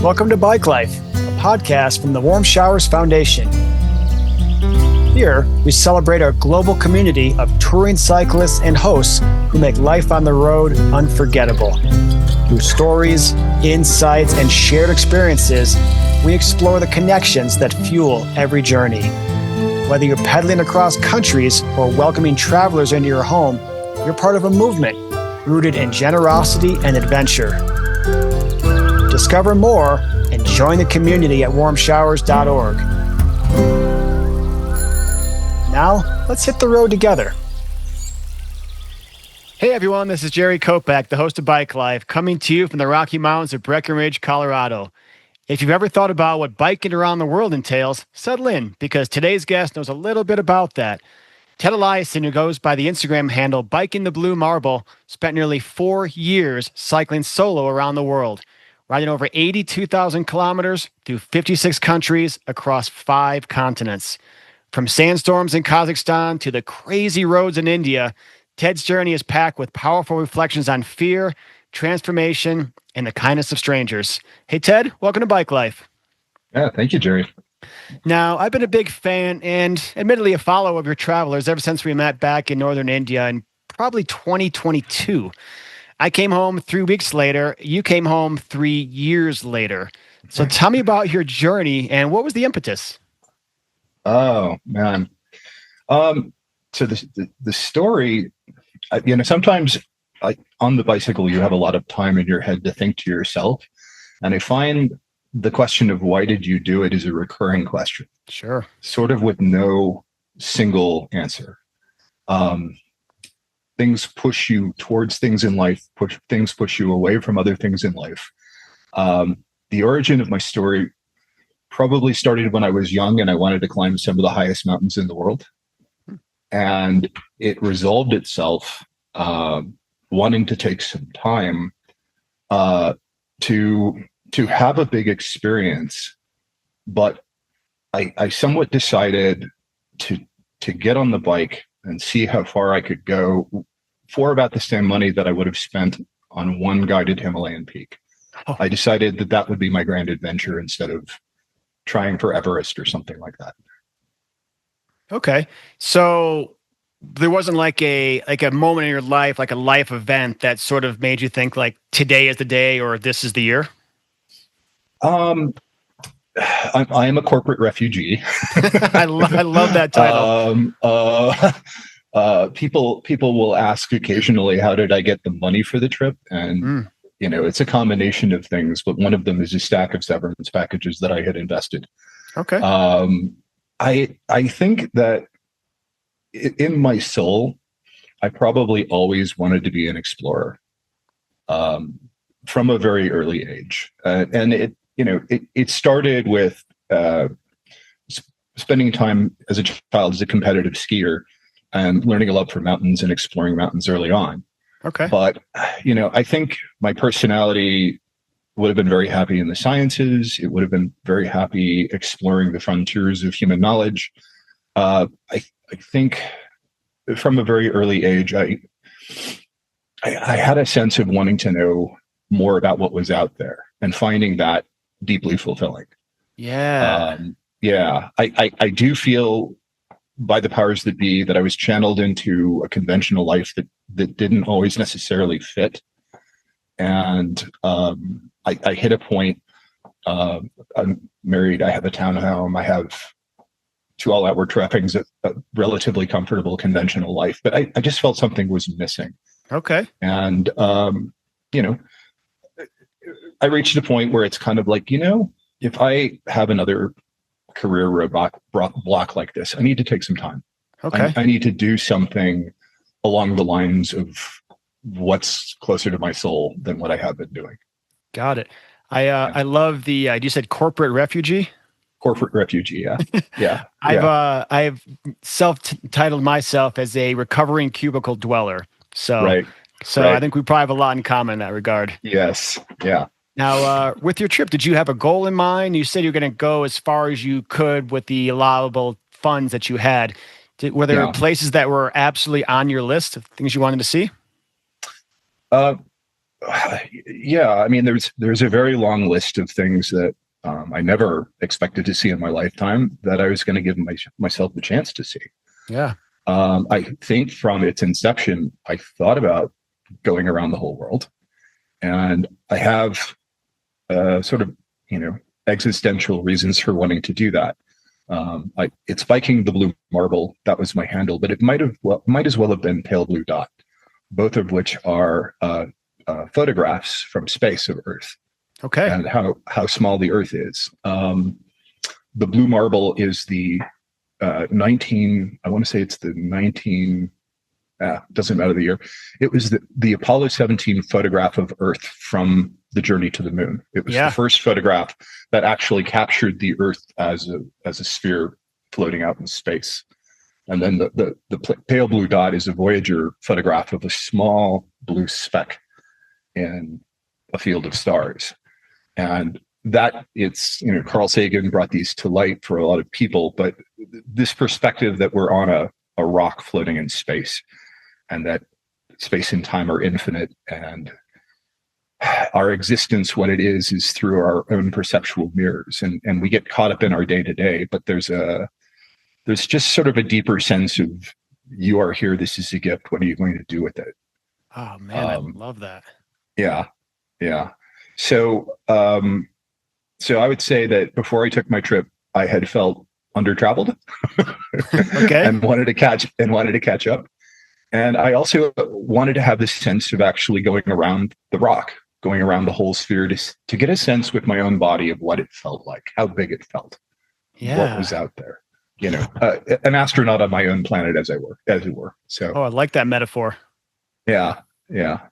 Welcome to Bike Life, a podcast from the Warmshowers Foundation. Here, we celebrate our global community of touring cyclists and hosts who make life on the road unforgettable. Through stories, insights, and shared experiences, we explore the connections that fuel every journey. Whether you're pedaling across countries or welcoming travelers into your home, you're part of a movement rooted in generosity and adventure. Discover more and join the community at Warmshowers.org. Now, let's hit the road together. Hey everyone, this is Jerry Kopak, the host of Bike Life, coming to you from the Rocky Mountains of Breckenridge, Colorado. If you've ever thought about what biking around the world entails, settle in, because today's guest knows a little bit about that. Ted Eliason, who goes by the Instagram handle Biking the Blue Marble, spent nearly 4 years cycling solo around the world, riding over 82,000 kilometers through 56 countries across 5 continents. From sandstorms in Kazakhstan to the crazy roads in India, Ted's journey is packed with powerful reflections on fear, transformation, and the kindness of strangers. Hey, Ted, welcome to Bike Life. Yeah, thank you, Jerry. Now, I've been a big fan and admittedly a follower of your travelers ever since we met back in northern India in probably 2022. I came home 3 weeks later. You came home 3 years later. So tell me about your journey and what was the impetus? Oh, man. So the story, sometimes on the bicycle, you have a lot of time in your head to think to yourself. And I find the question of why did you do it is a recurring question. Sure. Sort of with no single answer. Things push you towards things in life, push you away from other things in life. The origin of my story probably started when I was young and I wanted to climb some of the highest mountains in the world. And it resolved itself wanting to take some time to have a big experience. But I somewhat decided to get on the bike and see how far I could go for about the same money that I would have spent on one guided Himalayan peak. Oh. I decided that would be my grand adventure instead of trying for Everest or something like that. Okay. So there wasn't like a moment in your life, like a life event that sort of made you think like today is the day or this is the year? I am a corporate refugee. I love that title. People will ask occasionally, how did I get the money for the trip? And it's a combination of things, but one of them is a stack of severance packages that I had invested. Okay. I think that in my soul, I probably always wanted to be an explorer from a very early age, and it started with spending time as a child as a competitive skier and learning a love for mountains and exploring mountains early on. Okay. But, I think my personality would have been very happy in the sciences. It would have been very happy exploring the frontiers of human knowledge. I think from a very early age, I had a sense of wanting to know more about what was out there and finding that deeply fulfilling. Yeah. I do feel by the powers that be that I was channeled into a conventional life that didn't always necessarily fit. And I hit a point, I'm married, I have a townhome, I have to all outward trappings, a relatively comfortable conventional life, but I just felt something was missing. Okay. And, I reached a point where it's kind of like, if I have another career block like this, I need to take some time. Okay. I need to do something along the lines of what's closer to my soul than what I have been doing. Got it. I love the, you said corporate refugee? Corporate refugee, yeah. Yeah. I've self-titled myself as a recovering cubicle dweller. So, right. I think we probably have a lot in common in that regard. Yes. Yeah. Now, with your trip, did you have a goal in mind? You said you're going to go as far as you could with the allowable funds that you had. Were there places that were absolutely on your list of things you wanted to see? Yeah, I mean, there's a very long list of things that I never expected to see in my lifetime that I was going to give myself the chance to see. Yeah. I think from its inception, I thought about going around the whole world, and I have sort of, existential reasons for wanting to do that. It's biking the blue marble. That was my handle, but it might as well have been pale blue dot, both of which are photographs from space of Earth Okay. and how small the Earth is. The blue marble is the 19. I want to say it's the 19. Doesn't matter the year. It was the Apollo 17 photograph of Earth from the journey to the moon. It was the first photograph that actually captured the Earth as a sphere floating out in space. And then the pale blue dot is a Voyager photograph of a small blue speck in a field of stars. And that Carl Sagan brought these to light for a lot of people, but this perspective that we're on a rock floating in space, and that space and time are infinite, and our existence, what it is through our own perceptual mirrors, and we get caught up in our day to day. But there's just sort of a deeper sense of, you are here. This is a gift. What are you going to do with it? Oh man, I love that. Yeah, yeah. So I would say that before I took my trip, I had felt under-traveled, okay, and wanted to catch up. And I also wanted to have this sense of actually going around the rock, going around the whole sphere to get a sense with my own body of what it felt like, how big it felt, what was out there. An astronaut on my own planet, as it were. So, I like that metaphor. Yeah, yeah.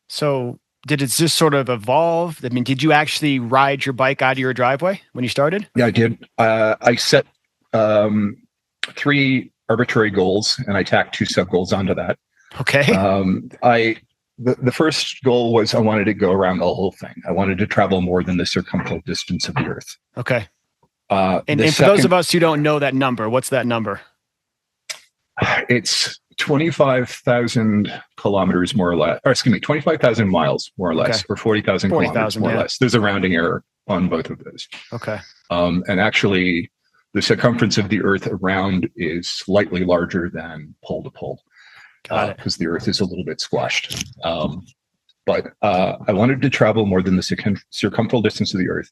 So, did it just sort of evolve? I mean, did you actually ride your bike out of your driveway when you started? Yeah, I did. I set 3 arbitrary goals, and I tacked 2 sub goals onto that. Okay. The first goal was I wanted to go around the whole thing. I wanted to travel more than the circumferential distance of the Earth. Okay. And for those of us who don't know that number, what's that number? It's 25,000 kilometers, more or less. Or excuse me, 25,000 miles, more or less, or 40,000 kilometers, more or less. There's a rounding error on both of those. Okay. And actually, the circumference of the Earth around is slightly larger than pole to pole. Got it. Because the Earth is a little bit squashed. But I wanted to travel more than the circumferential distance of the Earth.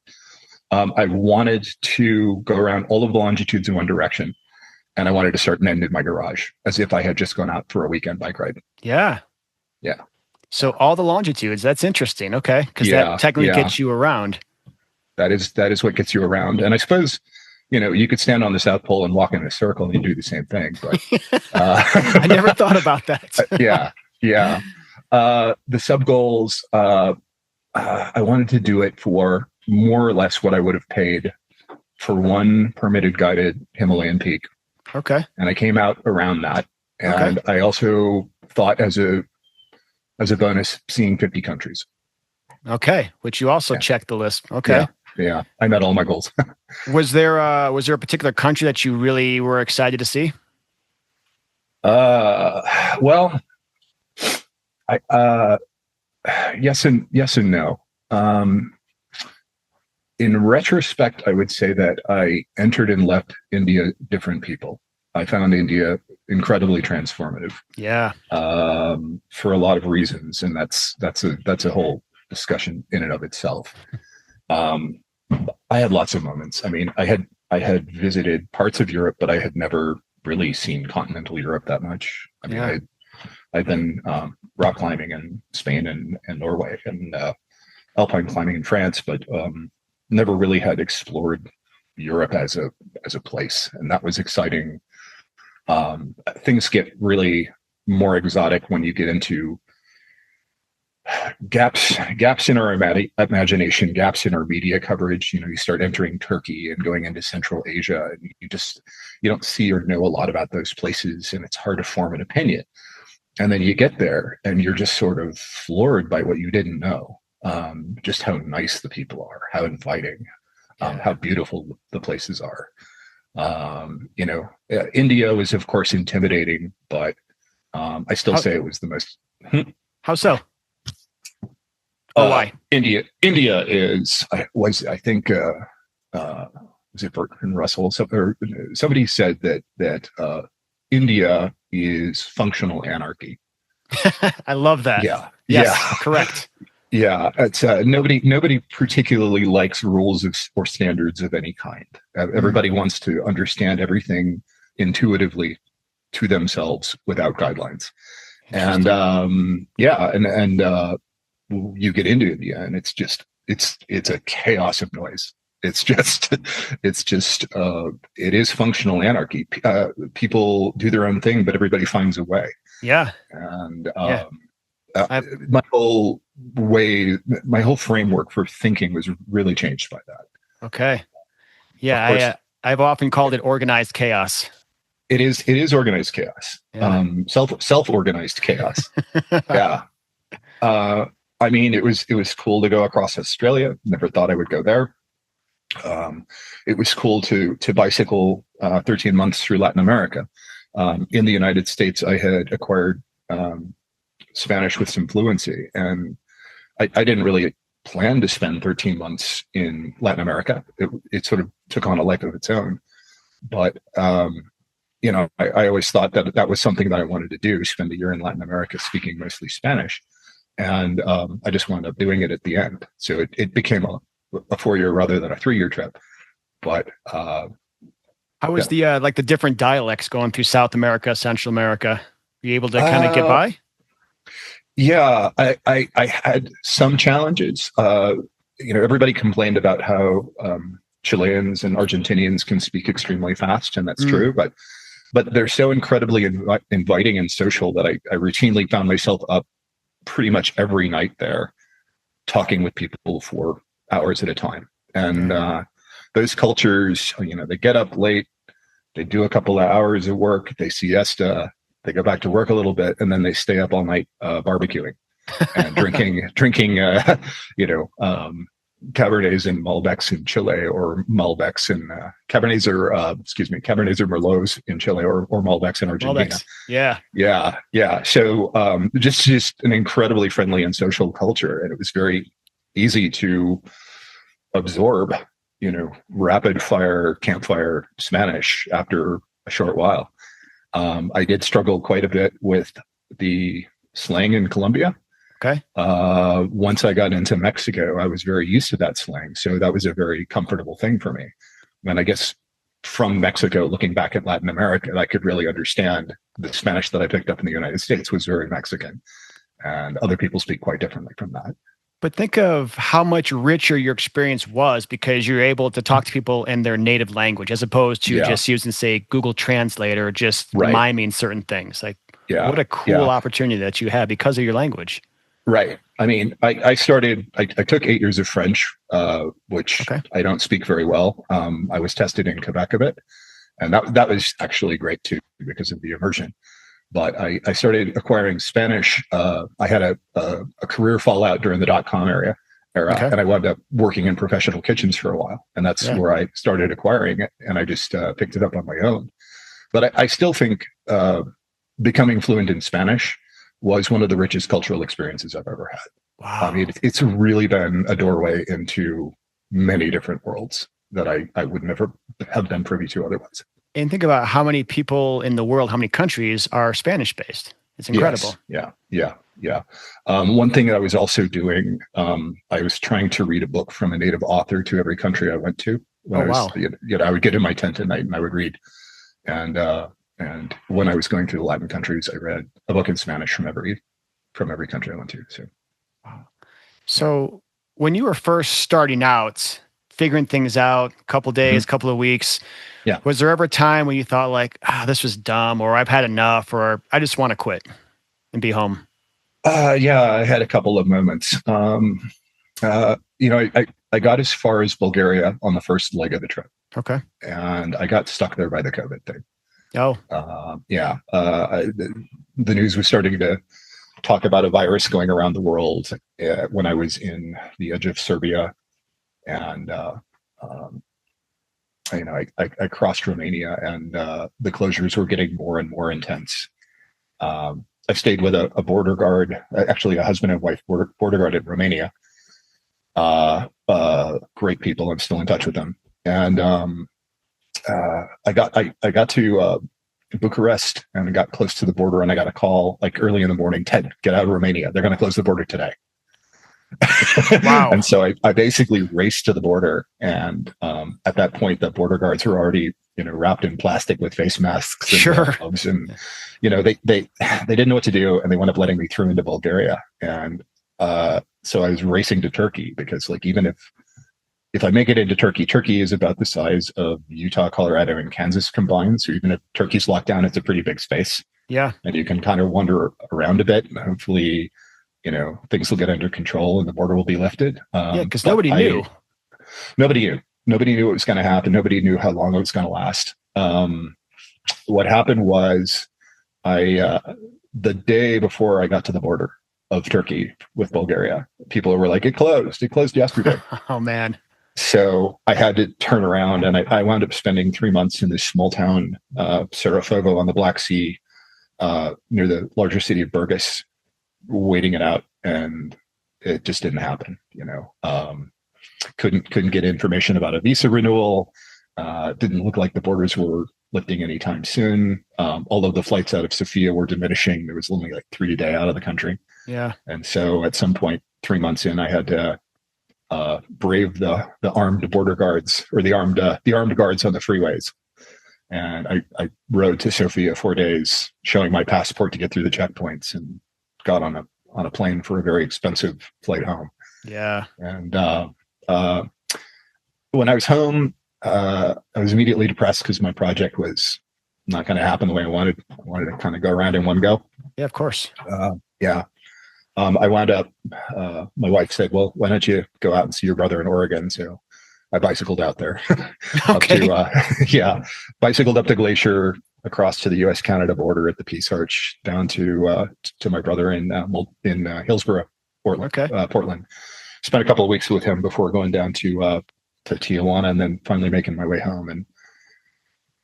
I wanted to go around all of the longitudes in one direction. And I wanted to start and end in my garage, as if I had just gone out for a weekend bike ride. Yeah. Yeah. So all the longitudes, that's interesting. Okay. Because that technically gets you around. That is what gets you around. And I suppose, you could stand on the South Pole and walk in a circle and you do the same thing. But I never thought about that. Yeah. The sub goals, I wanted to do it for more or less what I would have paid for one permitted guided Himalayan peak. Okay. And I came out around that. And I also thought as a bonus, seeing 50 countries. Okay. Which you also checked the list. Okay. Yeah. I met all my goals. Was there a particular country that you really were excited to see? Well, yes and no. In retrospect, I would say that I entered and left India different people. I found India incredibly transformative. Yeah. For a lot of reasons, and that's a whole discussion in and of itself. I had lots of moments. I mean, I had visited parts of Europe, but I had never really seen continental Europe that much. I mean, I'd been rock climbing in Spain and Norway, and alpine climbing in France, but never really had explored Europe as a place, and that was exciting. Things get really more exotic when you get into gaps in our imagination, gaps in our media coverage. You start entering Turkey and going into Central Asia, and you don't see or know a lot about those places, and it's hard to form an opinion. And then you get there and you're just sort of floored by what you didn't know. Just how nice the people are, how inviting, how beautiful the places are. India was, of course, intimidating, but I still say it was the most. How so? or why? India is I think was it Bertrand Russell? Somebody said that India is functional anarchy. I love that. Yeah, Yes, yeah, correct. yeah. It's nobody particularly likes rules or standards of any kind. Mm, Everybody wants to understand everything intuitively to themselves without guidelines. And interesting. you get into India, and it's a chaos of noise. It's just it is functional anarchy. People do their own thing, but everybody finds a way. Yeah, And yeah. uh, I my whole my whole framework for thinking was really changed by that. okay. Of Yeah, course, I've often called it organized chaos. it is organized chaos, Yeah. self organized chaos. Yeah. Uh, I mean, it was cool to go across Australia. Never thought I would go there. It was cool to bicycle 13 months through Latin America. In the United States, I had acquired Spanish with some fluency, and I didn't really plan to spend 13 months in Latin America. It sort of took on a life of its own. But I always thought that was something that I wanted to do: spend a year in Latin America, speaking mostly Spanish. And I just wound up doing it at the end. So it became a 4-year rather than a 3-year trip. But How was yeah. the like the different dialects going through South America, Central America? Were you able to kind of get Uh, by? yeah, I had some challenges. Everybody complained about how Chileans and Argentinians can speak extremely fast, and that's Mm, true. But they're so incredibly inviting and social that I routinely found myself up pretty much every night there, talking with people for hours at a time. And yeah. those cultures, they get up late, they do a couple of hours of work, they siesta, they go back to work a little bit, and then they stay up all night barbecuing and drinking, Cabernets and Malbecs in Chile, or Malbecs and Cabernets or Merlots in Chile, or Malbecs in Argentina. Malbecs. Yeah. Yeah, yeah. So just an incredibly friendly and social culture, and it was very easy to absorb, rapid fire campfire Spanish after a short while. I did struggle quite a bit with the slang in Colombia. Okay. Once I got into Mexico, I was very used to that slang, so that was a very comfortable thing for me. And I guess from Mexico, looking back at Latin America, I could really understand the Spanish that I picked up in the United States was very Mexican, and other people speak quite differently from that. But think of how much richer your experience was because you're able to talk to people in their native language as opposed to Yeah, just using, say, Google Translate or just right. miming certain things. Like, Yeah, what a cool yeah, opportunity that you had because of your language. right. I mean, I took 8 years of French, which Okay. I don't speak very well. I was tested in Quebec a bit, and that was actually great too because of the immersion. But I started acquiring Spanish. I had a career fallout during the .com era, Okay. and I wound up working in professional kitchens for a while, and that's Yeah. where I started acquiring it, and I just picked it up on my own. But I still think becoming fluent in Spanish was one of the richest cultural experiences I've ever had. I Wow. mean, it's really been a doorway into many different worlds that I would never have been privy to otherwise. And think about how many people in the world, how many countries are Spanish based. It's Yes. incredible. Yeah. Yeah. Yeah. One thing that I was also doing, I was trying to read a book from a native author to every country I went to. When Oh, I was, wow. I would get in my tent at night and I would read. And when I was going to the Latin countries, I read a book in Spanish from every country I went to. So Wow. yeah. So when you were first starting out, figuring things out, a couple Mhm. days, couple of weeks, Yeah. was there ever a time when you thought like, this was dumb, or I've had enough, or I just want to quit and be home? Yeah, I had a couple of moments. I got as far as Bulgaria on the first leg of the trip, Okay. and I got stuck there by the COVID thing. Oh, Yeah, the news was starting to talk about a virus going around the world when I was in the edge of Serbia, and um, I crossed Romania, and the closures were getting more and more intense. I stayed with a border guard, actually a husband and wife border guard in Romania, Great people. I'm still in touch with them. And I got to Bucharest and I got close to the border, and I got a call like early in the morning. Ted, get out of Romania. They're going to close the border today. Wow. And so I basically raced to the border, and at that point, the border guards were already, wrapped in plastic with face masks and Sure. gloves, and they didn't know what to do, and they wound up letting me through into Bulgaria. And so I was racing to Turkey because, like, even if I make it into Turkey, Turkey is about the size of Utah, Colorado, and Kansas combined. So even if Turkey's locked down, it's a pretty big space. Yeah. And you can kind of wander around a bit, and hopefully things will get under control and the border will be lifted. Yeah, because nobody knew. Nobody knew what was going to happen. Nobody knew how long it was going to last. What happened was the day before I got to the border of Turkey with Bulgaria, people were like, it closed yesterday. Oh, man. So I had to turn around, and I wound up spending 3 months in this small town, Sarajevo on the Black Sea, near the larger city of Burgas, waiting it out, and it just didn't happen. Couldn't get information about a visa renewal. Didn't look like the borders were lifting anytime soon. Although the flights out of Sofia were diminishing, there was only like 3 a day out of the country. Yeah. And so at some point, 3 months in, I had to brave the armed border guards, or the armed guards on the freeways. And I rode to Sofia 4 days, showing my passport to get through the checkpoints, and got on a plane for a very expensive flight home. Yeah. And when I was home, I was immediately depressed because my project was not going to happen the way I wanted. I wanted to kind of go around in one go. Yeah, of course. Yeah. I wound up, my wife said, well, why don't you go out and see your brother in Oregon? So I bicycled out there. Okay. Bicycled up the glacier, across to the U.S.-Canada border at the Peace Arch, down to my brother in Hillsborough, Portland. Okay. Portland. Spent a couple of weeks with him before going down to Tijuana, and then finally making my way home. And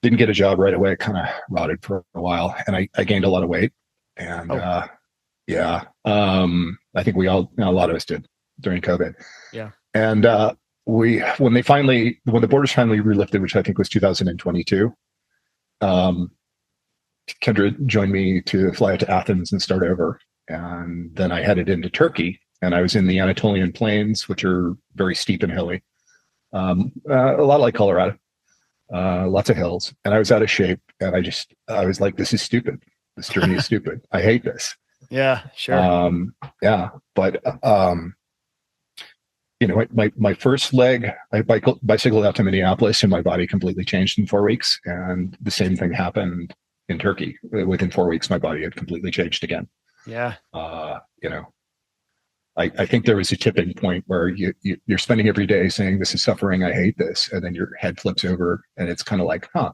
didn't get a job right away. Kind of rotted for a while, and I gained a lot of weight. And I think a lot of us did during COVID. Yeah. And when the borders finally relifted, which I think was 2022. Kendra joined me to fly out to Athens and start over. And then I headed into Turkey, and I was in the Anatolian plains, which are very steep and hilly. A lot like Colorado, lots of hills. And I was out of shape, and I was like, this is stupid. This journey is stupid. I hate this. Yeah, sure. But my first leg, I bicycled out to Minneapolis, and my body completely changed in 4 weeks. And the same thing happened in Turkey. Within 4 weeks, my body had completely changed again. Yeah. I think there was a tipping point where you're spending every day saying, this is suffering, I hate this. And then your head flips over, and it's kind of like, I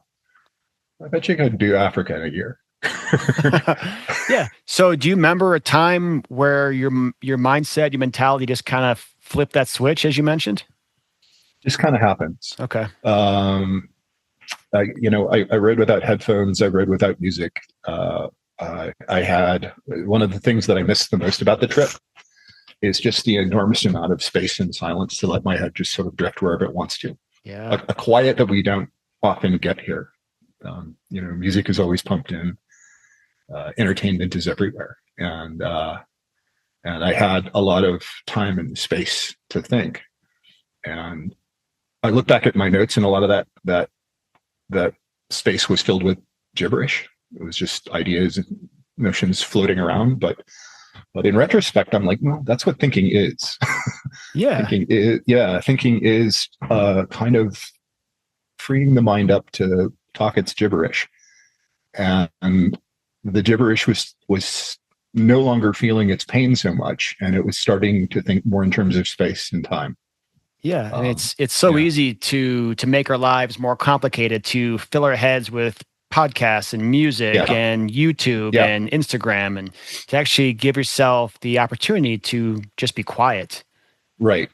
bet you could do Africa in a year. Yeah. So do you remember a time where your mindset, your mentality just kind of flipped that switch, as you mentioned? Just kind of happens. Okay. I rode without headphones. I rode without music. I had one of the things that I missed the most about the trip is just the enormous amount of space and silence to let my head just sort of drift wherever it wants to. Yeah. A quiet that we don't often get here. Music is always pumped in. Entertainment is everywhere. And I had a lot of time and space to think. And I look back at my notes, and a lot of that space was filled with gibberish. It was just ideas and notions floating around. But in retrospect, I'm like, well, that's what thinking is. Yeah. Thinking is kind of freeing the mind up to talk its gibberish. And the gibberish was no longer feeling its pain so much, and it was starting to think more in terms of space and time. Yeah, and it's so easy to make our lives more complicated, to fill our heads with podcasts and music and YouTube and Instagram, and to actually give yourself the opportunity to just be quiet. Right.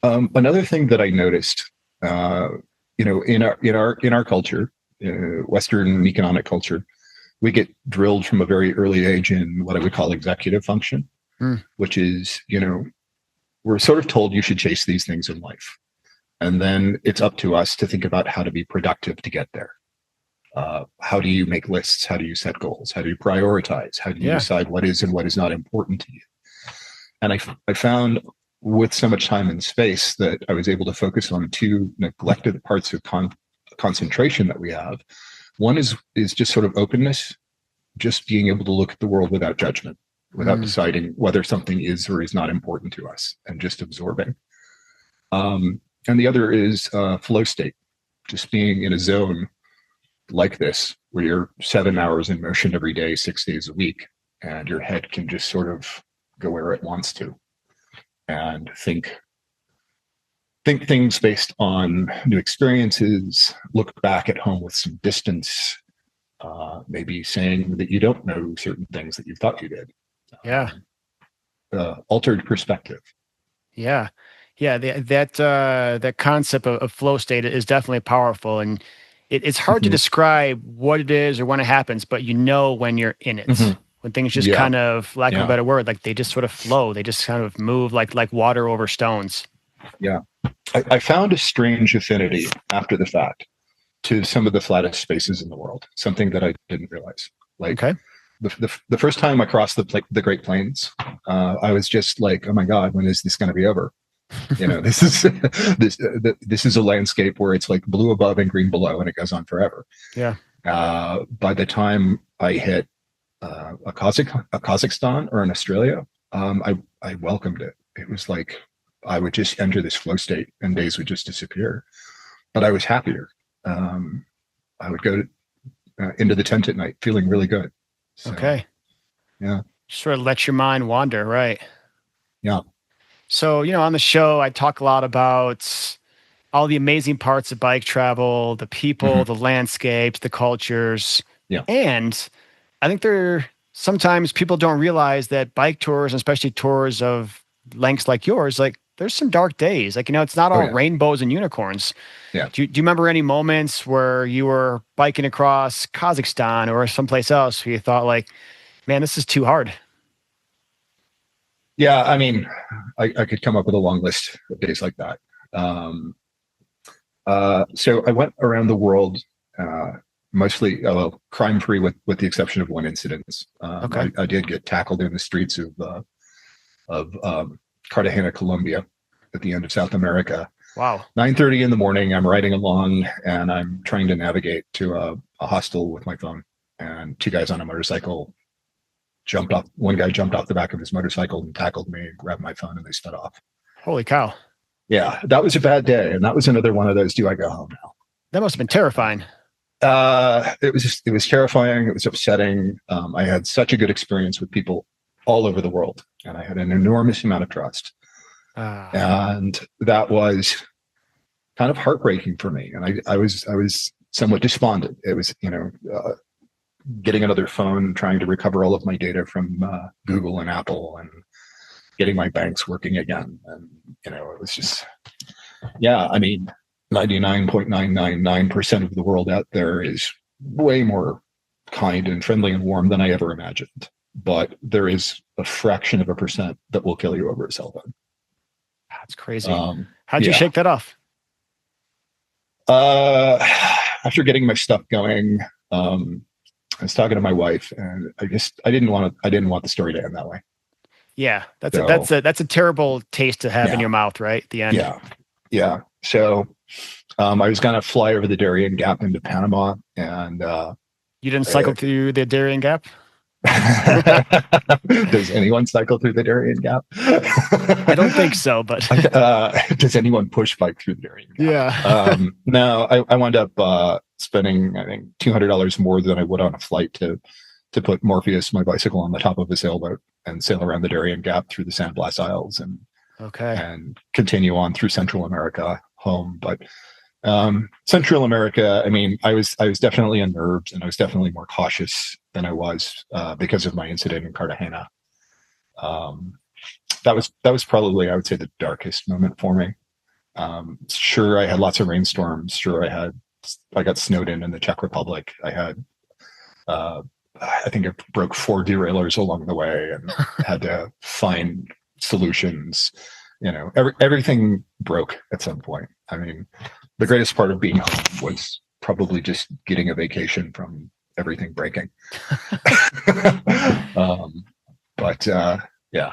Another thing that I noticed, in our culture, Western economic culture, we get drilled from a very early age in what I would call executive function, which is, we're sort of told you should chase these things in life. And then it's up to us to think about how to be productive to get there. How do you make lists? How do you set goals? How do you prioritize? How do you Yeah. decide what is and what is not important to you? And I found with so much time and space that I was able to focus on two neglected parts of concentration that we have. One is just sort of openness, just being able to look at the world without judgment, without deciding whether something is or is not important to us, and just absorbing. And the other is flow state, just being in a zone like this, where you're 7 hours in motion every day, 6 days a week, and your head can just sort of go where it wants to and think things based on new experiences, look back at home with some distance, maybe saying that you don't know certain things that you thought you did. Yeah. Altered perspective. Yeah. Yeah. That concept of flow state is definitely powerful. And it's hard to describe what it is or when it happens, but you know when you're in it. When things just kind of, lack of a better word, like they just sort of flow. They just kind of move like water over stones. Yeah. I found a strange affinity after the fact to some of the flattest spaces in the world, something that I didn't realize. Like the first time I crossed the Great Plains, I was just like, oh my God, when is this going to be over? You know, this is a landscape where it's like blue above and green below, and it goes on forever. Yeah. By the time I hit a Kazakhstan or in Australia, I welcomed it. It was like I would just enter this flow state, and days would just disappear. But I was happier. I would go into the tent at night feeling really good. So, okay. Yeah. Sort of let your mind wander, right? Yeah. So, on the show, I talk a lot about all the amazing parts of bike travel, the people, the landscapes, the cultures. Yeah. And I think sometimes people don't realize that bike tours, especially tours of lengths like yours, like there's some dark days. Like, it's not all rainbows and unicorns. Yeah. Do you remember any moments where you were biking across Kazakhstan or someplace else where you thought like, man, this is too hard? Yeah. I mean, I could come up with a long list of days like that. So I went around the world, mostly crime-free with the exception of one incident. I did get tackled in the streets of Cartagena, Colombia, at the end of South America. Wow. 9:30 in the morning, I'm riding along and I'm trying to navigate to a hostel with my phone, and two guys on a motorcycle jumped off. One guy jumped off the back of his motorcycle and tackled me, grabbed my phone, and they sped off. Holy cow. Yeah, that was a bad day. And that was another one of those, do I go home now? That must have been terrifying. It was terrifying. It was upsetting. I had such a good experience with people all over the world, and I had an enormous amount of trust. And that was kind of heartbreaking for me. And I was somewhat despondent. It was, getting another phone, trying to recover all of my data from Google and Apple, and getting my banks working again. And, it was just, I mean, 99.999% of the world out there is way more kind and friendly and warm than I ever imagined. But there is a fraction of a percent that will kill you over a cell phone. That's crazy. How'd you shake that off? After getting my stuff going, I was talking to my wife, and I didn't want the story to end that way. Yeah, that's a terrible taste to have in your mouth, right? At the end. Yeah. So I was going to fly over the Darien Gap into Panama, and you didn't cycle through the Darien Gap? Does anyone cycle through the Darien Gap? I don't think so, but does anyone push bike through the Darien Gap? Yeah. No, I wound up spending, I think, $200 more than I would on a flight to put Morpheus, my bicycle, on the top of a sailboat and sail around the Darien Gap through the San Blas Isles and continue on through Central America home. But Central America, I mean, I was definitely unnerved, and I was definitely more cautious than I was because of my incident in Cartagena. That was probably, I would say, the darkest moment for me. Sure, I had lots of rainstorms. Sure, I got snowed in the Czech Republic. I had, I think I broke 4 derailleurs along the way and had to find solutions. everything broke at some point. I mean, the greatest part of being home was probably just getting a vacation from everything breaking. um, but yeah.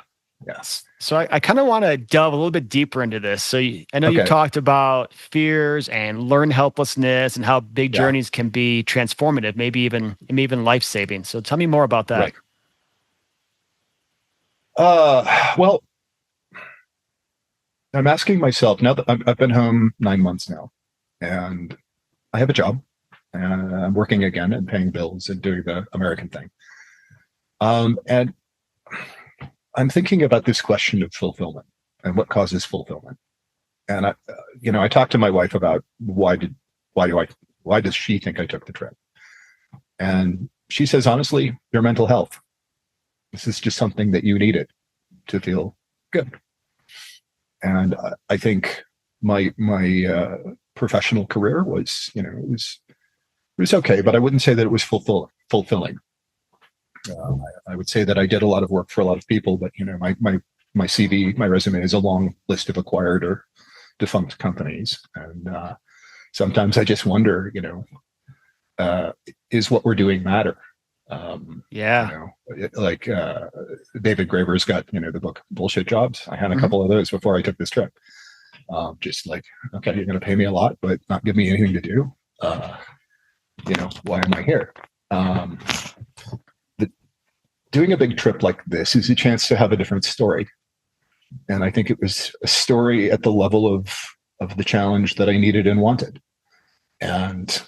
So I kind of want to delve a little bit deeper into this. So I know you've Okay. talked about fears and learned helplessness and how big Yeah. journeys can be transformative, maybe even life-saving. So tell me more about that. Right. Well, I'm asking myself now that I've been home 9 months now, and I have a job, and I'm working again and paying bills and doing the American thing. And I'm thinking about this question of fulfillment and what causes fulfillment. And I talked to my wife about why does she think I took the trip? And she says, honestly, your mental health. This is just something that you needed to feel good. And I think my professional career was, it was okay, but I wouldn't say that it was fulfilling. I would say that I did a lot of work for a lot of people, but my CV, my resume is a long list of acquired or defunct companies, and sometimes I just wonder, is what we're doing matter? Yeah. Like David Graeber's got the book Bullshit Jobs. I had a couple of those before I took this trip. Just like, okay, you're going to pay me a lot, but not give me anything to do. Why am I here? Doing a big trip like this is a chance to have a different story. And I think it was a story at the level of the challenge that I needed and wanted. And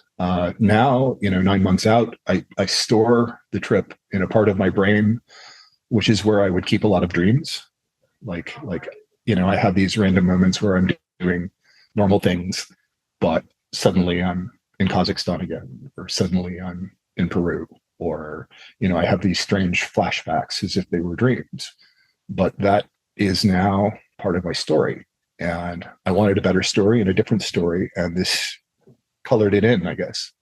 now, 9 months out, I store the trip in a part of my brain, which is where I would keep a lot of dreams. Like, I have these random moments where I'm doing normal things, but suddenly I'm in Kazakhstan again, or suddenly I'm in Peru, or, I have these strange flashbacks as if they were dreams. But that is now part of my story. And I wanted a better story and a different story. And this colored it in, I guess.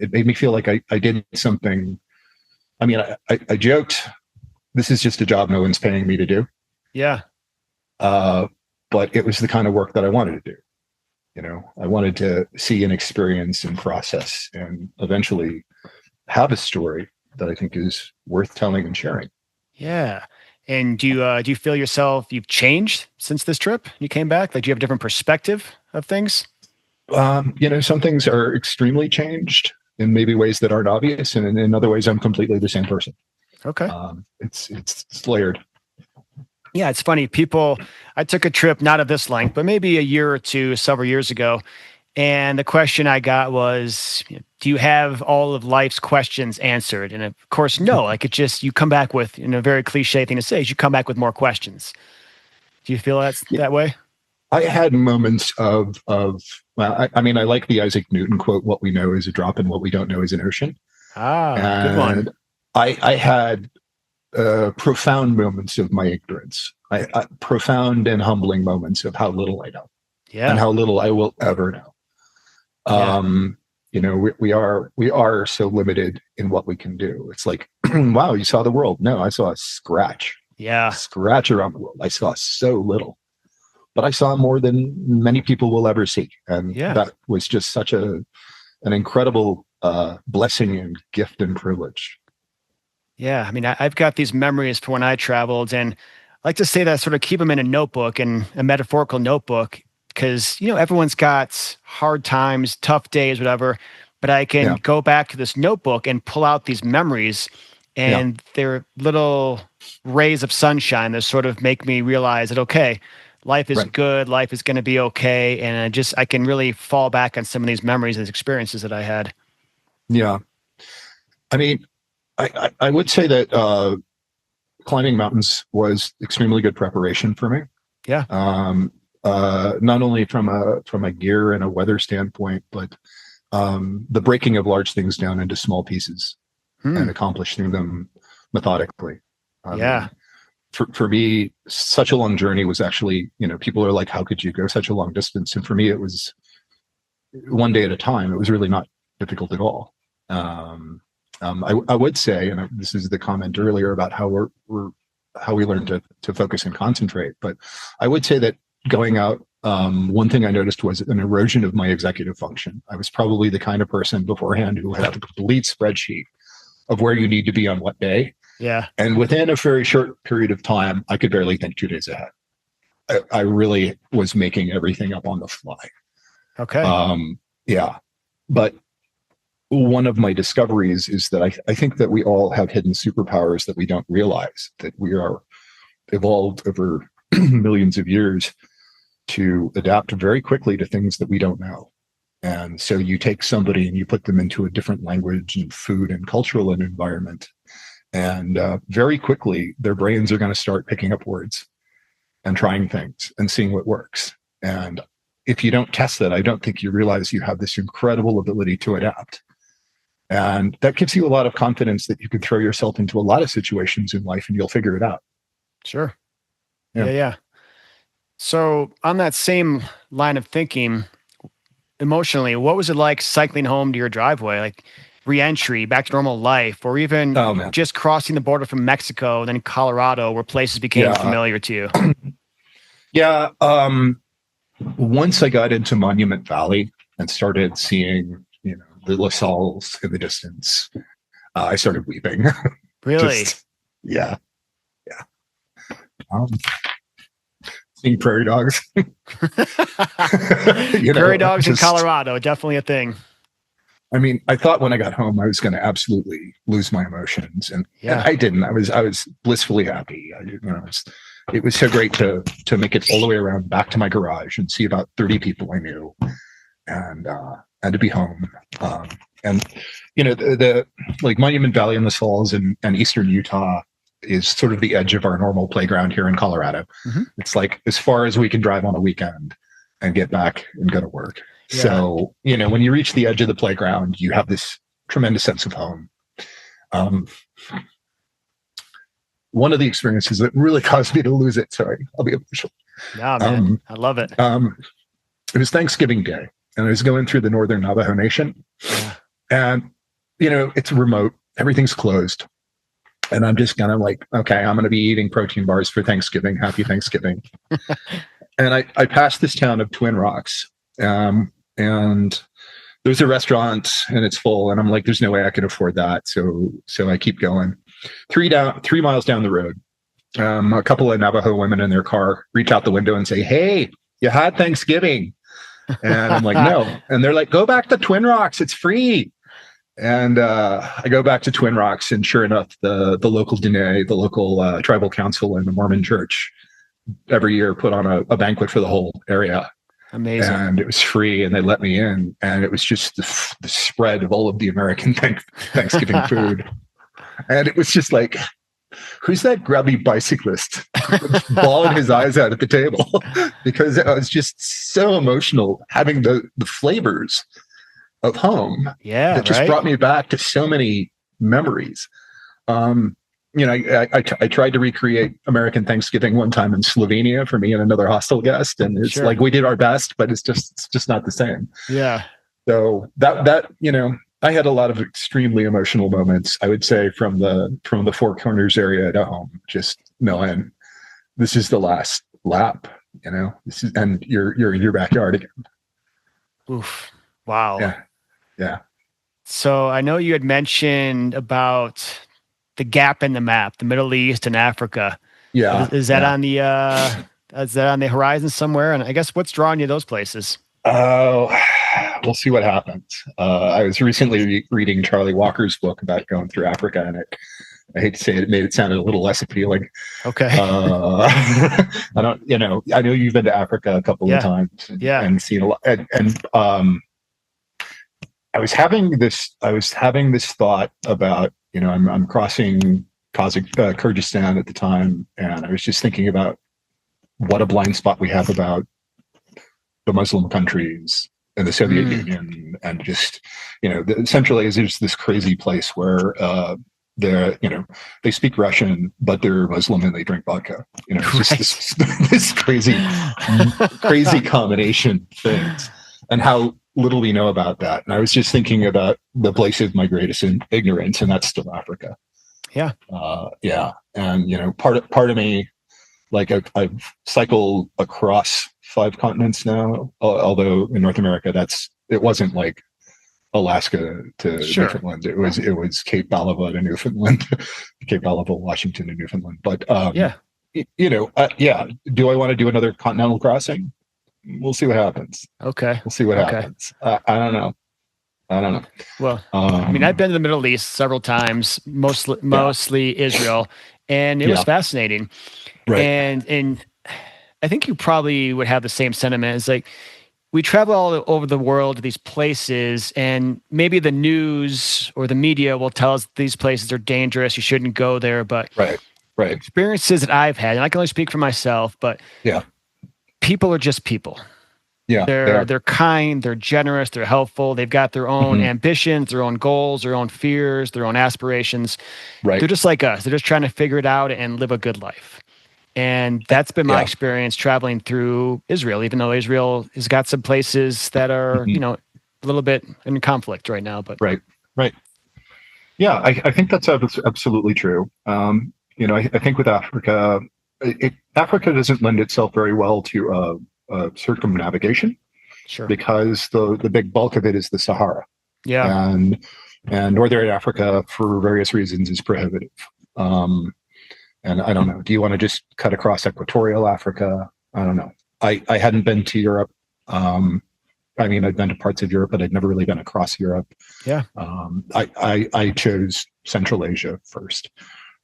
It made me feel like I did something. I mean, I joked, this is just a job no one's paying me to do. Yeah. But it was the kind of work that I wanted to do. I wanted to see and experience and process and eventually have a story that I think is worth telling and sharing. Yeah. And do you feel you've changed since this trip? You came back? Like, do you have a different perspective of things? Some things are extremely changed in maybe ways that aren't obvious, and in other ways, I'm completely the same person. Okay. It's layered. Yeah, it's funny. I took a trip, not of this length, but maybe a year or two, several years ago. And the question I got was, do you have all of life's questions answered? And of course, no. Like, you come back with, a very cliche thing to say is you come back with more questions. Do you feel that's that way? I had moments of well, I mean, I like the Isaac Newton quote, what we know is a drop and what we don't know is an ocean. Good one. I had profound moments of my ignorance, profound and humbling moments of how little I know, and how little I will ever know. We are so limited in what we can do. It's like, wow, you saw the world. No, I saw a scratch. Scratch around the world. I saw so little, but I saw more than many people will ever see. And that was just such an incredible blessing and gift and privilege. Yeah. I mean, I've got these memories from when I traveled, and I like to say that I sort of keep them in a notebook, and a metaphorical notebook, because, everyone's got hard times, tough days, whatever, but I can go back to this notebook and pull out these memories, and they're little rays of sunshine that sort of make me realize that, okay, life is good, life is going to be okay. And I can really fall back on some of these memories and experiences that I had. Yeah. I mean, I would say that climbing mountains was extremely good preparation for me. Yeah. Not only from a gear and a weather standpoint, but the breaking of large things down into small pieces and accomplishing them methodically. For me, such a long journey was actually, people are like, how could you go such a long distance? And for me, it was one day at a time. It was really not difficult at all. I would say, and this is the comment earlier about how we're how we learn to focus and concentrate. But I would say that going out, one thing I noticed was an erosion of my executive function. I was probably the kind of person beforehand who had a complete spreadsheet of where you need to be on what day. Yeah. And within a very short period of time, I could barely think 2 days ahead. I really was making everything up on the fly. Okay. Yeah. But one of my discoveries is that I think that we all have hidden superpowers that we don't realize, that we are evolved over millions of years to adapt very quickly to things that we don't know. And so you take somebody and you put them into a different language and food and cultural environment. And very quickly, their brains are going to start picking up words and trying things and seeing what works. And if you don't test that, I don't think you realize you have this incredible ability to adapt. And that gives you a lot of confidence that you can throw yourself into a lot of situations in life and you'll figure it out. Sure. Yeah. Yeah. So on that same line of thinking, emotionally, what was it like cycling home to your driveway? Like re-entry, back to normal life, or even just crossing the border from Mexico, then Colorado, where places became familiar to you? Yeah. Once I got into Monument Valley and started seeing, the La Salles in the distance, I started weeping. Really? Yeah. Seeing prairie dogs. Prairie dogs in Colorado, definitely a thing. I mean, I thought when I got home, I was going to absolutely lose my emotions, and I didn't. I was blissfully happy. It was so great to make it all the way around back to my garage and see about 30 people I knew, and to be home. The like Monument Valley in the Falls and eastern Utah is sort of the edge of our normal playground here in Colorado. Mm-hmm. It's like as far as we can drive on a weekend and get back and go to work. Yeah. So, when you reach the edge of the playground, you have this tremendous sense of home. One of the experiences that really caused me to lose it, sorry, I'll be official. Yeah, man, I love it. It was Thanksgiving Day, and I was going through the Northern Navajo Nation. Yeah. And, it's remote, everything's closed. And I'm just kind of like, okay, I'm going to be eating protein bars for Thanksgiving. Happy Thanksgiving. And I passed this town of Twin Rocks. And there's a restaurant and it's full. And I'm like, there's no way I can afford that. So I keep going. 3 miles down the road, a couple of Navajo women in their car reach out the window and say, "Hey, you had Thanksgiving?" And I'm like, "No." And they're like, "Go back to Twin Rocks. It's free." And I go back to Twin Rocks, and sure enough, the local Dene, the local tribal council and the Mormon church every year put on a banquet for the whole area. Amazing. And it was free, and they let me in. And it was just the spread of all of the American Thanksgiving food. And it was just like, who's that grubby bicyclist bawling his eyes out at the table? Because it was just so emotional having the flavors of home that just brought me back to so many memories. I tried to recreate American Thanksgiving one time in Slovenia for me and another hostel guest, and it's like we did our best, but it's just not the same. Yeah. So that I had a lot of extremely emotional moments, I would say, from the Four Corners area at home, just knowing this is the last lap, this is, and you're in your backyard again. Oof. Wow. Yeah. So I know you had mentioned about the gap in the map, the Middle East and Africa. Yeah. Is that on the horizon somewhere? And I guess what's drawing you to those places? Oh, we'll see what happens. I was recently reading Charlie Walker's book about going through Africa, and I hate to say it made it sound a little less appealing. Okay. I know you've been to Africa a couple of times and seen a lot. And I was having this thought about, I'm crossing Kyrgyzstan at the time, and I was just thinking about what a blind spot we have about the Muslim countries and the Soviet Union, and just, Central Asia is this crazy place where they speak Russian, but they're Muslim and they drink vodka. It's just this crazy combination of things, and how little we know about that. And I was just thinking about the place of my greatest ignorance, and that's still Africa. Yeah. Yeah. and part of me, like I've cycled across 5 continents now. Although in North America, it wasn't like Alaska to Sure. Newfoundland. It was Cape Balava to Newfoundland, Cape Balava, Washington to Newfoundland. But Yeah. yeah. Do I want to do another continental crossing? We'll see what happens. Okay. We'll see what Okay. happens. I don't know. Well, I mean, I've been to the Middle East several times, mostly Israel, and it was fascinating. Right. And I think you probably would have the same sentiment. It's like we travel all over the world to these places, and maybe the news or the media will tell us these places are dangerous, you shouldn't go there. But Right. experiences that I've had, and I can only speak for myself, but people are just people. Yeah, they're kind, they're generous, they're helpful. They've got their own ambitions, their own goals, their own fears, their own aspirations. Right. They're just like us. They're just trying to figure it out and live a good life. And that's been my experience traveling through Israel, even though Israel has got some places that are, a little bit in conflict right now. But right. Yeah, I think that's absolutely true. I think with Africa, Africa doesn't lend itself very well to circumnavigation, sure, because the big bulk of it is the Sahara. Yeah. And Northern Africa, for various reasons, is prohibitive. And I don't know. Do you want to just cut across equatorial Africa? I don't know. I hadn't been to Europe. I mean, I'd been to parts of Europe, but I'd never really been across Europe. Yeah. I chose Central Asia first,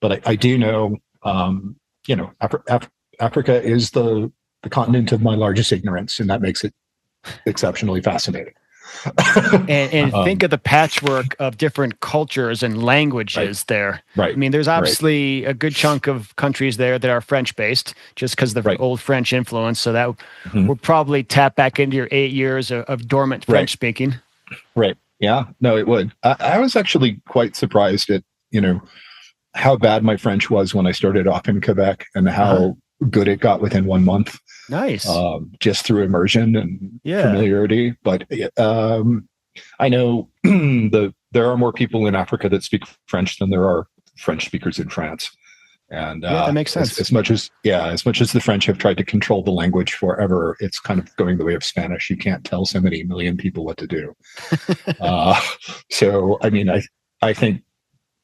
but I do know, Africa is the continent of my largest ignorance, and that makes it exceptionally fascinating. and think of the patchwork of different cultures and languages there. Right. I mean, there's obviously a good chunk of countries there that are French-based, just because of the old French influence. So that will probably tap back into your 8 years of dormant French speaking. Right. Yeah. No, it would. I was actually quite surprised at, how bad my French was when I started off in Quebec, and how good it got within 1 month. Nice. Just through immersion and familiarity. But I know there are more people in Africa that speak French than there are French speakers in France. And that makes sense. As much as the French have tried to control the language forever, it's kind of going the way of Spanish. You can't tell so many million people what to do. So, I mean, I think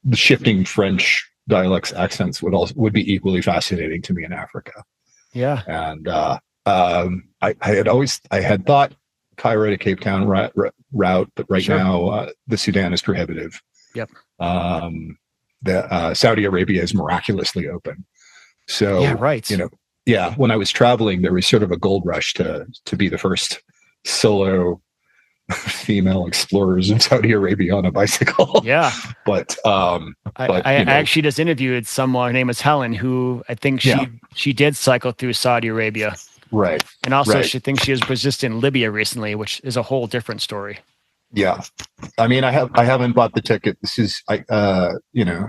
the shifting French dialects, accents would be equally fascinating to me in Africa. Yeah. And I had thought Cairo to Cape Town route, but right now the Sudan is prohibitive. Yep. The Saudi Arabia is miraculously open. So when I was traveling, there was sort of a gold rush to be the first solo female explorers of Saudi Arabia on a bicycle. Yeah. But I actually just interviewed someone, her name is Helen, who I think she did cycle through Saudi Arabia. Right. And also she thinks she was just in Libya recently, which is a whole different story. Yeah. I mean, I haven't bought the ticket. This is,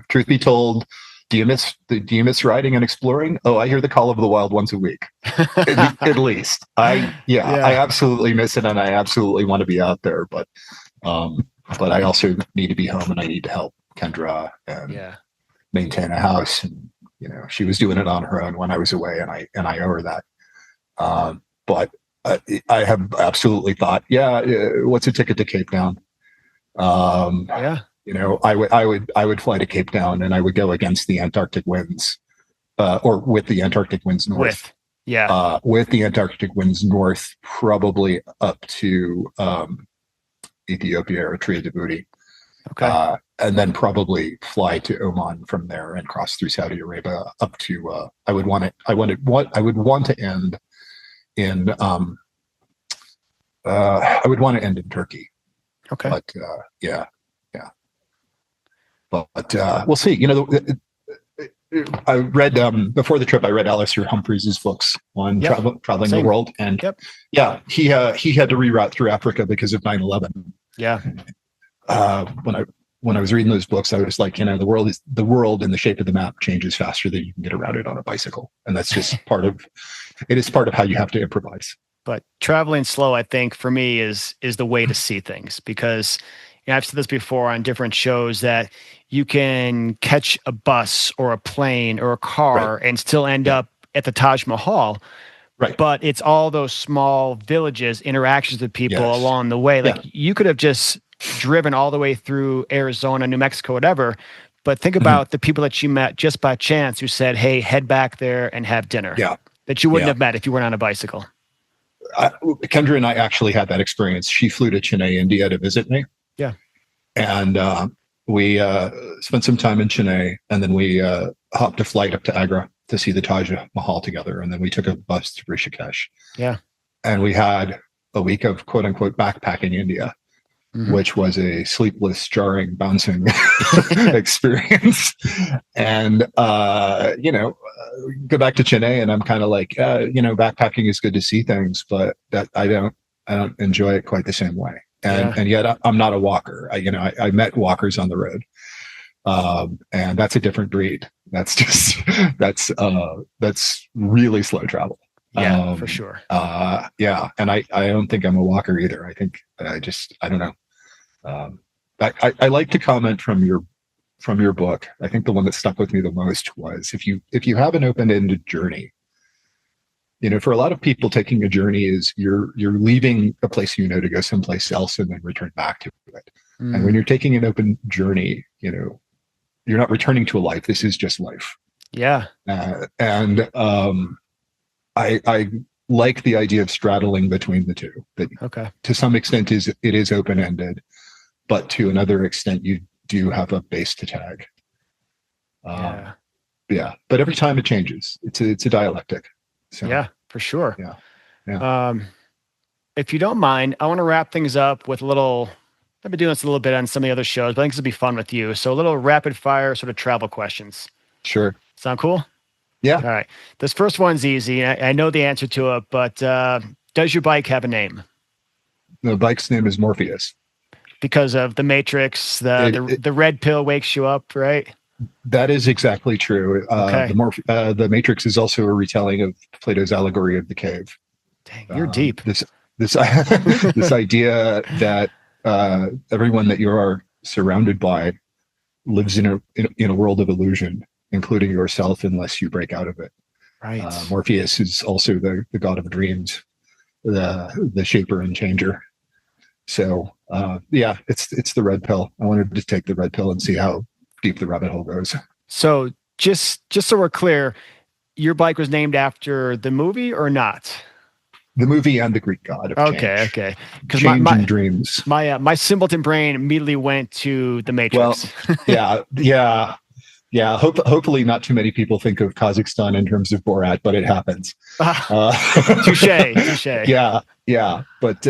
truth be told, do you miss riding and exploring? Oh, I hear the call of the wild once a week, at least. I absolutely miss it, and I absolutely want to be out there. But I also need to be home, and I need to help Kendra and maintain a house. And she was doing it on her own when I was away, and I owe her that. But I have absolutely thought, what's a ticket to Cape Town? I would fly to Cape Town, and I would go against the Antarctic winds, or with the Antarctic winds north. With the Antarctic winds north, probably up to Ethiopia, Eritrea, Djibouti. Okay. And then probably fly to Oman from there and cross through Saudi Arabia up to. I would want to end in. I would want to end in Turkey. Okay. But But we'll see. I read before the trip. I read Alistair Humphreys' books on traveling the world, and he had to reroute through Africa because of 9/11. Yeah. When I was reading those books, I was like, the world and the shape of the map changes faster than you can get around it on a bicycle, and that's just part of how you have to improvise. But traveling slow, I think, for me is the way to see things, because I've said this before on different shows that you can catch a bus or a plane or a Right. car and still end Yeah. up at the Taj Mahal. Right. But it's all those small villages, interactions with people Yes. along the way. Like Yeah. you could have just driven all the way through Arizona, New Mexico, whatever. But think Mhm. about the people that you met just by chance who said, "Hey, head back there and have dinner," Yeah. that you wouldn't Yeah. have met if you weren't on a bicycle. Kendra and I actually had that experience. She flew to Chennai, India to visit me. Yeah. And we spent some time in Chennai, and then we hopped a flight up to Agra to see the Taj Mahal together. And then we took a bus to Rishikesh. Yeah. And we had a week of quote unquote backpacking India, which was a sleepless, jarring, bouncing experience. And, go back to Chennai, and I'm kind of like, backpacking is good to see things, but that I don't enjoy it quite the same way. And yet I'm not a walker. I met walkers on the road. And that's a different breed. That's just, that's really slow travel. Yeah, for sure. Yeah. And I don't think I'm a walker either. I think I don't know. I like to comment from your book. I think the one that stuck with me the most was if you have an open-ended journey, for a lot of people, taking a journey is you're leaving a place to go someplace else and then return back to it. And when you're taking an open journey, you're not returning to a life. This is just life. Yeah. And I like the idea of straddling between the two. That to some extent it is open-ended, but to another extent you do have a base to tag. Yeah. But every time it changes. It's a dialectic. So, yeah, for sure. Yeah. If you don't mind, I want to wrap things up with a little. I've been doing this a little bit on some of the other shows, but I think this will be fun with you. So a little rapid fire sort of travel questions. Sure. Sound cool? Yeah. All right. This first one's easy. I know the answer to it, but does your bike have a name? The bike's name is Morpheus. Because of the Matrix, the red pill wakes you up, right? That is exactly true. Okay. The Matrix is also a retelling of Plato's allegory of the cave. Dang, you're deep. This this idea that everyone that you are surrounded by lives in a world of illusion, including yourself, unless you break out of it. Right. Morpheus is also the god of dreams, the shaper and changer. So it's the red pill. I wanted to take the red pill and see how deep the rabbit hole goes. So just so we're clear, your bike was named after the movie or not? The movie and the Greek god of change. Okay. Because my dreams. My simpleton brain immediately went to the Matrix. Well, yeah. Hopefully, not too many people think of Kazakhstan in terms of Borat, but it happens. Touche. Yeah. But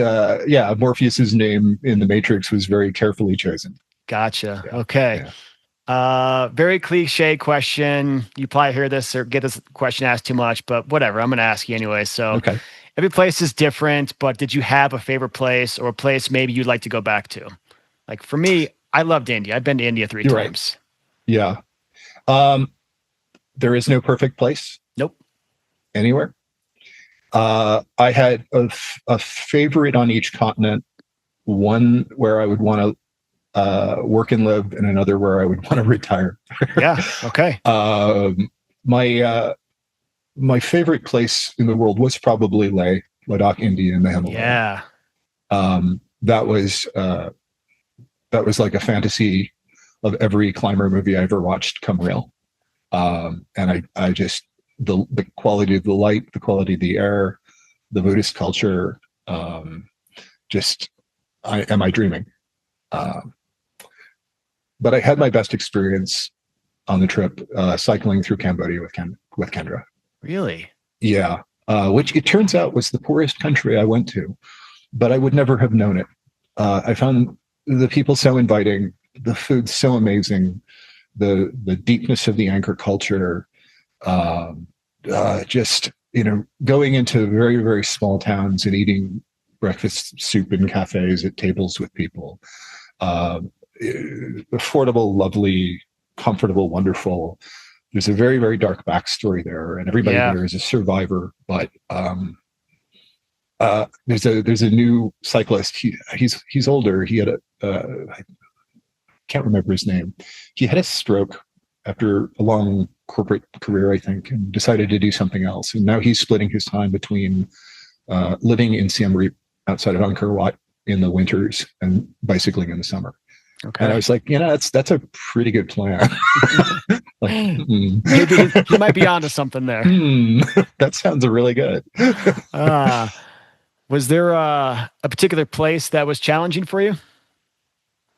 Morpheus's name in the Matrix was very carefully chosen. Gotcha. Yeah. Okay. Yeah. Very cliche question. You probably hear this or get this question asked too much, but whatever. I'm going to ask you anyway. So every place is different, but did you have a favorite place or a place maybe you'd like to go back to? Like for me, I loved India. I've been to India 3 times. Right. Yeah. There is no perfect place. Nope. Anywhere. I had a favorite on each continent. One where I would want to work and live, and another where I would want to retire. Yeah. Okay. My favorite place in the world was probably Ladakh, India, in the Himalayas. Yeah. That was like a fantasy of every climber movie I ever watched come real. And I just the quality of the light, the quality of the air, the Buddhist culture. Am I dreaming? But I had my best experience on the trip cycling through Cambodia with Kendra. Really? Yeah. Which it turns out was the poorest country I went to, but I would never have known it. I found the people so inviting, the food so amazing, the deepness of the anchor culture, just going into very, very small towns and eating breakfast soup in cafes at tables with people, affordable, lovely, comfortable, wonderful. There's a very, very dark backstory there, and everybody there is a survivor. But there's a new cyclist. He's older. He had I can't remember his name. He had a stroke after a long corporate career, I think, and decided to do something else. And now he's splitting his time between living in Siem Reap outside of Angkor Wat in the winters and bicycling in the summer. Okay. And I was like, that's a pretty good plan. Maybe he might be onto something there. That sounds really good. Was there a particular place that was challenging for you?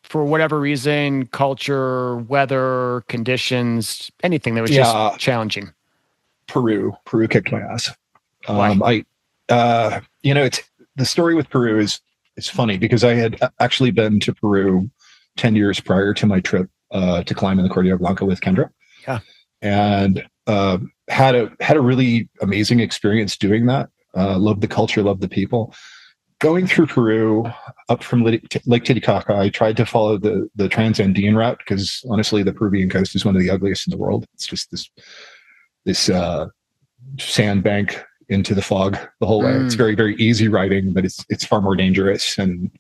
For whatever reason, culture, weather, conditions, anything that was just challenging? Peru kicked my ass. Why? It's the story with Peru is funny because I had actually been to Peru 10 years prior to my trip to climb in the Cordillera Blanca with Kendra. Yeah. And had a really amazing experience doing that. Loved the culture, loved the people. Going through Peru up from Lake Titicaca, I tried to follow the Trans-Andean route because honestly, the Peruvian coast is one of the ugliest in the world. It's just this sandbank into the fog the whole way. It's very, very easy riding, but it's far more dangerous. And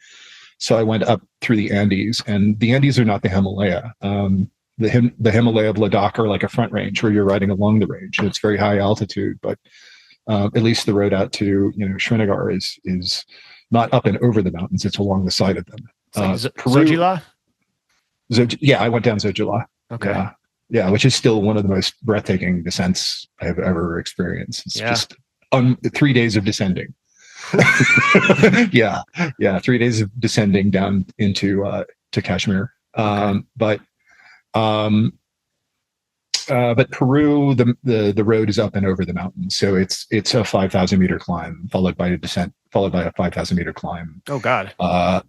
so I went up through the Andes, and the Andes are not the Himalaya. The Himalaya of Ladakh are like a front range where you're riding along the range. It's very high altitude, but at least the road out to Srinagar is not up and over the mountains; it's along the side of them. Peru, Zojila? I went down Zojila. Okay. Yeah, which is still one of the most breathtaking descents I have ever experienced. It's just 3 days of descending. yeah, 3 days of descending down into to Kashmir. But Peru, the road is up and over the mountains, so it's a 5,000 meter climb followed by a descent, followed by a 5,000 meter climb. Oh God. A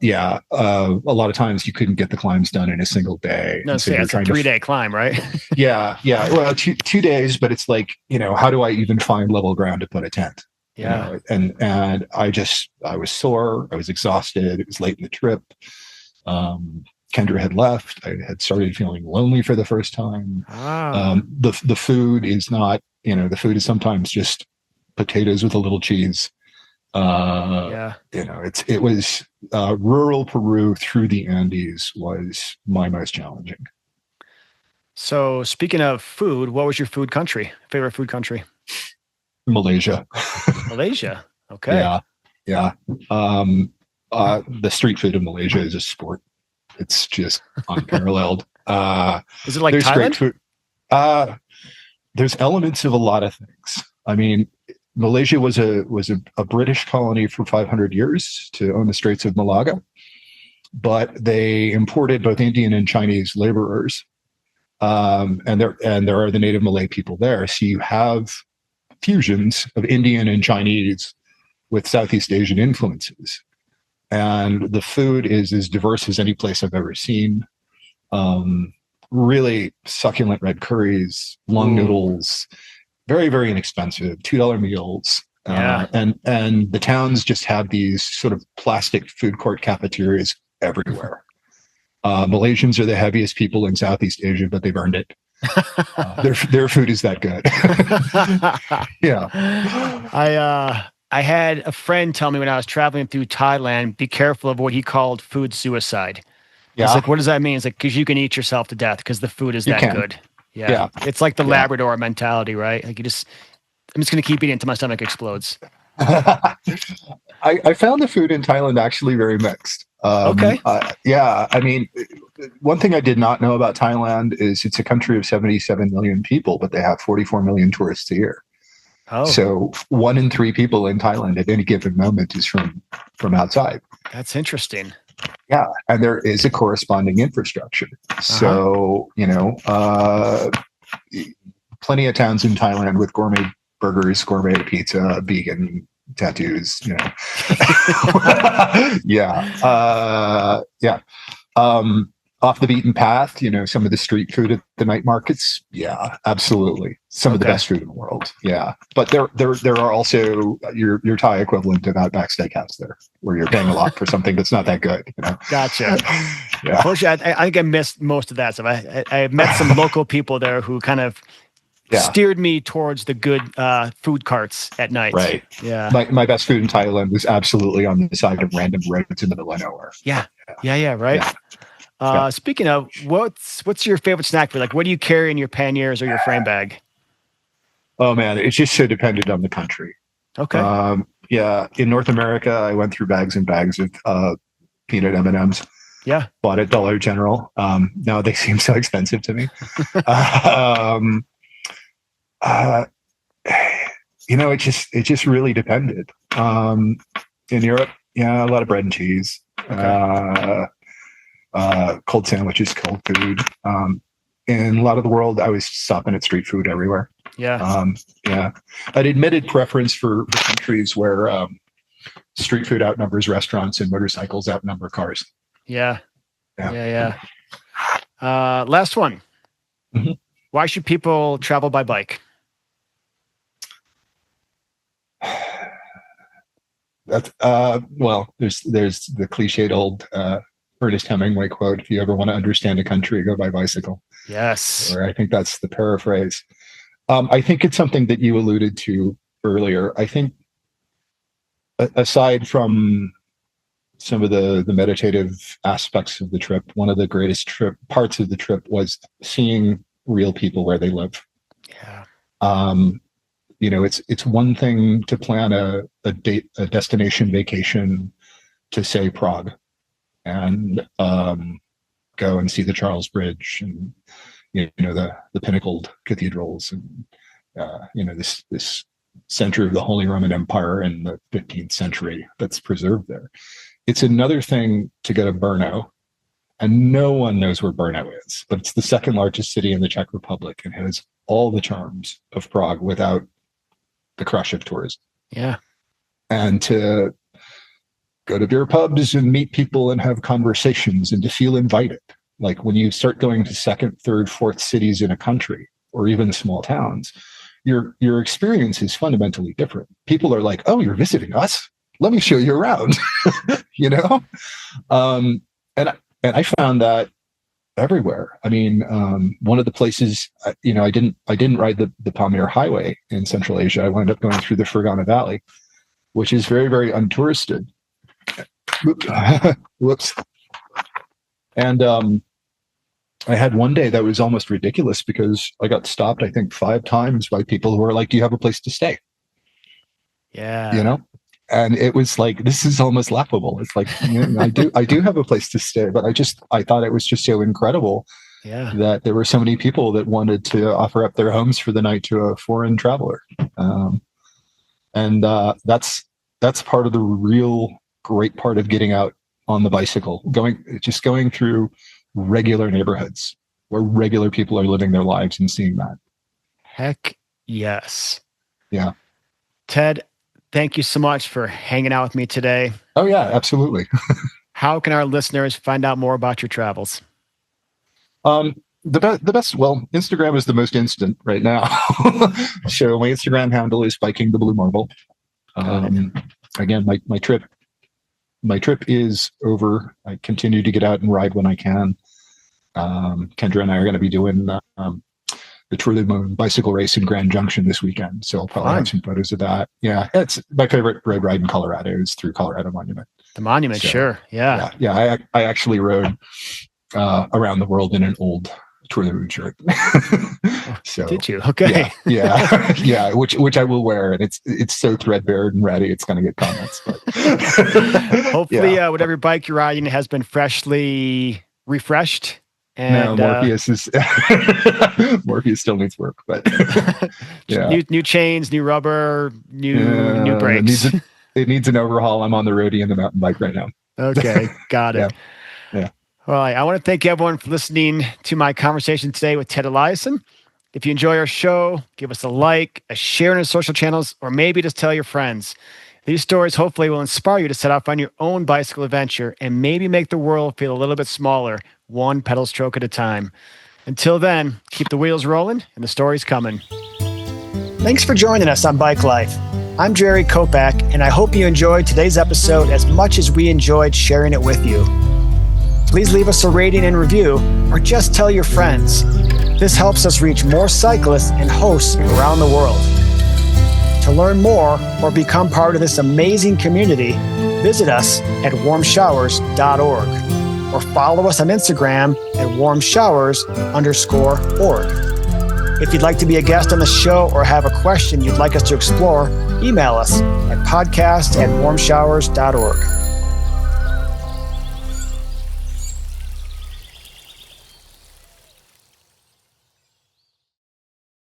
lot of times you couldn't get the climbs done in a single day. No, so it's a 3-day climb, right? yeah. Well, 2 days, but it's like, how do I even find level ground to put a tent? Yeah. And I was sore. I was exhausted. It was late in the trip. Kendra had left. I had started feeling lonely for the first time. The food is not, the food is sometimes just potatoes with a little cheese. It was rural Peru through the Andes was my most challenging. So speaking of food, what was your favorite food country? Malaysia. Malaysia. Okay. Yeah. The street food in Malaysia is a sport. It's just unparalleled. Is it like Thailand? Great food. There's elements of a lot of things. I mean, Malaysia was a British colony for 500 years to own the Straits of Malacca, but they imported both Indian and Chinese laborers, and there are the native Malay people there. So you have fusions of Indian and Chinese with Southeast Asian influences. And the food is as diverse as any place I've ever seen. Really succulent red curries, long noodles, very, very inexpensive, $2 meals. And the towns just have these sort of plastic food court cafeterias everywhere. Malaysians are the heaviest people in Southeast Asia, but they've earned it. Their food is that good. Yeah. I had a friend tell me when I was traveling through Thailand, be careful of what he called food suicide. Yeah. It's like, what does that mean? It's like, because you can eat yourself to death because the food is that good. Yeah. It's like the Labrador mentality, right? Like I'm just going to keep eating until my stomach explodes. I found the food in Thailand actually very mixed. Okay. I mean, one thing I did not know about Thailand is it's a country of 77 million people, but they have 44 million tourists a year. Oh. So 1 in 3 people in Thailand at any given moment is from outside. That's interesting. Yeah, and there is a corresponding infrastructure. So, plenty of towns in Thailand with gourmet burgers, gourmet pizza, vegan tattoos, off the beaten path, some of the street food at the night markets. Yeah, absolutely. Some of the best food in the world. Yeah. But there are also your Thai equivalent of Outback Steakhouse there, where you're paying a lot for something that's not that good. Gotcha. Yeah. Unfortunately, I think I missed most of that stuff. I met some local people there who kind of steered me towards the good food carts at night. Right. Yeah. My best food in Thailand was absolutely on the side of random roads in the middle of nowhere. Yeah. Right. Yeah. Speaking of, what's your favorite snack food? Like, what do you carry in your panniers or your frame bag? Oh man, it's just so dependent on the country. Okay. In North America, I went through bags and bags of peanut M&Ms. Yeah. Bought at Dollar General. Now they seem so expensive to me. It just really depended. In Europe, a lot of bread and cheese. Okay. Cold sandwiches, cold food. In a lot of the world, I was stopping at street food everywhere. Yeah. An admitted preference for countries where street food outnumbers restaurants and motorcycles outnumber cars. Yeah. Last one. Mm-hmm. Why should people travel by bike? That's there's the cliched old Ernest Hemingway quote: "If you ever want to understand a country, go by bicycle." Yes. Or I think that's the paraphrase. I think it's something that you alluded to earlier. I think aside from some of the meditative aspects of the trip, one of the greatest parts of the trip was seeing real people where they live. Yeah. It's one thing to plan a destination vacation to, say, Prague, and go and see the Charles Bridge and the pinnacled cathedrals and this center of the Holy Roman Empire in the 15th century that's preserved there. It's another thing to go to Brno, and no one knows where Brno is, but it's the second largest city in the Czech Republic and has all the charms of Prague without the crush of tourism. Yeah. And to go to beer pubs and meet people and have conversations and to feel invited. Like when you start going to second, third, fourth cities in a country or even small towns, your experience is fundamentally different. People are like, "Oh, you're visiting us? Let me show you around." And I found that everywhere. I mean, one of the places, I didn't ride the Pamir Highway in Central Asia. I wound up going through the Fergana Valley, which is very, very untouristed. Whoops. And I had one day that was almost ridiculous because I got stopped, I think, 5 times by people who were like, "Do you have a place to stay?" Yeah. And it was like, this is almost laughable. It's like, I do have a place to stay, but I thought it was just so incredible that there were so many people that wanted to offer up their homes for the night to a foreign traveler. And that's part of the real great part of getting out on the bicycle, going through regular neighborhoods where regular people are living their lives and seeing that. Heck yes. Yeah. Ted, thank you so much for hanging out with me today. Oh yeah, absolutely. How can our listeners find out more about your travels? The best, Instagram is the most instant right now. So my Instagram handle is Biking the Blue Marble. Again, my trip is over. I continue to get out and ride when I can. Kendra and I are going to be doing the Tour de Moon bicycle race in Grand Junction this weekend. So I'll probably have some photos of that. Yeah, it's my favorite road ride in Colorado is through Colorado Monument. The monument, so, sure. Yeah. I actually rode around the world in an old Tour de Moon shirt. So did you? Okay. Yeah. Which I will wear, and it's so threadbare and ratty. It's going to get comments. But hopefully, whatever bike you're riding has been freshly refreshed. And no, Morpheus still needs work, but new chains, new rubber, new brakes. It needs an overhaul. I'm on the roadie and the mountain bike right now. Okay, got it. Yeah. All right. I want to thank everyone for listening to my conversation today with Ted Eliason. If you enjoy our show, give us a like, a share in our social channels, or maybe just tell your friends. These stories hopefully will inspire you to set off on your own bicycle adventure and maybe make the world feel a little bit smaller, one pedal stroke at a time. Until then, keep the wheels rolling and the stories coming. Thanks for joining us on Bike Life. I'm Jerry Kopak, and I hope you enjoyed today's episode as much as we enjoyed sharing it with you. Please leave us a rating and review, or just tell your friends. This helps us reach more cyclists and hosts around the world. To learn more or become part of this amazing community, visit us at Warmshowers.org or follow us on Instagram at Warmshowers_org. If you'd like to be a guest on the show or have a question you'd like us to explore, email us at podcast@warmshowers.org.